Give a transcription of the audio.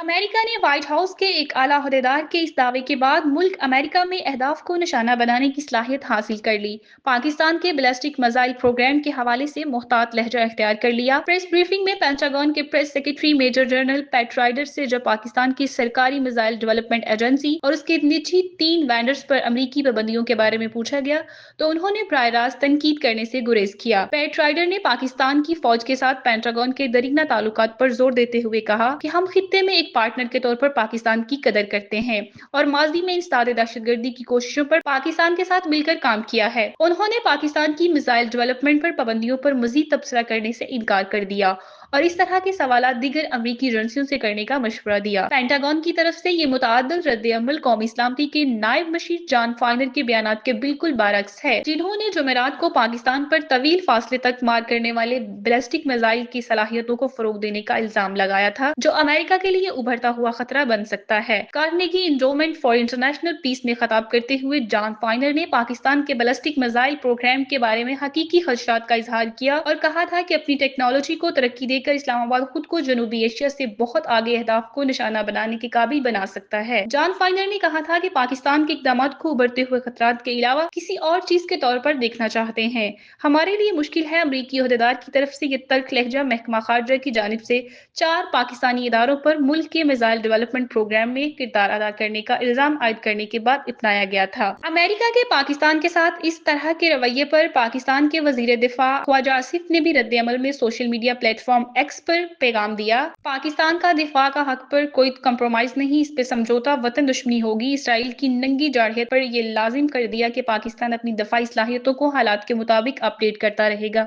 America ने white house के एक आला अहदेदार के इस दावे के बाद मुल्क अमेरिका में अहदाफ को निशाना बनाने की सलाहियत हासिल कर ली। पाकिस्तान के बैलिस्टिक मिसाइल प्रोग्राम के हवाले से मुहतात लहजा इख्तियार कर लिया। प्रेस ब्रीफिंग में पेंटागन के press secretary major general Pat Ryder से जब पाकिस्तान की सरकारी मिसाइल डेवलपमेंट एजेंसी और उसके निजी 3 वेंडर्स पर अमरीकी पाबंदियों के बारे में पूछा गया तो उन्होंने बराह रास्त तनकीद करने से गुरेज किया। पैट राइडर ने पाकिस्तान की फौज के साथ पेंटागन के दरीना ताल्लुकात पर जोर देते हुए कहा कि हम खित्ते में एक पार्टनर के तौर पर पाकिस्तान की कदर करते हैं और माजी में इंसदाद दहशतगर्दी की कोशिशों पर पाकिस्तान के साथ मिलकर काम किया है। उन्होंने पाकिस्तान की मिसाइल डेवलपमेंट पर पाबंदियों पर मजीद तबसरा करने से इनकार कर दिया और इस तरह के सवालात दीगर अमरीकी एजेंसियों से करने का मशवरा दिया। पेंटागन की तरफ से ये मुतअद्दिद रद्द-ए-अमल कौमी सलामती के नायब मशीर जॉन फाइनर के बयानात के बिल्कुल बरअक्स है, जिन्होंने जुमेरात को पाकिस्तान पर तवील फासले तक मार करने वाले बैलिस्टिक मिसाइल की सलाहियतों को फरोग देने का इल्जाम लगाया था, जो अमेरिका के लिए उभरता हुआ खतरा बन सकता है। Carnegie Endowment for International Peace में खिताब करते हुए जॉन फाइनर ने पाकिस्तान के बैलिस्टिक मिसाइल प्रोग्राम के बारे में हकीकी खदशात का इजहार किया और कहा था कि अपनी टेक्नोलॉजी को तरक्की देकर इस्लामाबाद खुद को जनूबी एशिया से बहुत आगे अहदाफ को निशाना बनाने के काबिल बना सकता है। जॉन फाइनर ने कहा था कि पाकिस्तान के इक़दामात को उभरते हुए खतरात के अलावा किसी और चीज के तौर पर देखना चाहते हैं। हमारे लिए मुश्किल है अमरीकी अहदेदार की तरफ से ये तल्ख लहजा महकमा खारजा की जानिब से 4 पाकिस्तानी इदारों पर मुल्क के मिसाइल डेवलपमेंट प्रोग्राम में किरदार अदा करने का इल्जाम आयद करने के बाद अपनाया गया था। अमेरिका के पाकिस्तान के साथ इस तरह के रवैये पर पाकिस्तान के वजीर दिफा ख्वाजा आसिफ ने भी रद्द-ए-अमल में सोशल मीडिया प्लेटफॉर्म एक्स पर पैगाम दिया। पाकिस्तान का दिफा का हक पर कोई कंप्रोमाइज नहीं, इस पे समझौता वतन दुश्मनी होगी। इसराइल की नंगी जारहियत पर यह लाजिम कर दिया कि पाकिस्तान अपनी दफाई सलाहियतों को हालात के मुताबिक अपडेट करता रहेगा।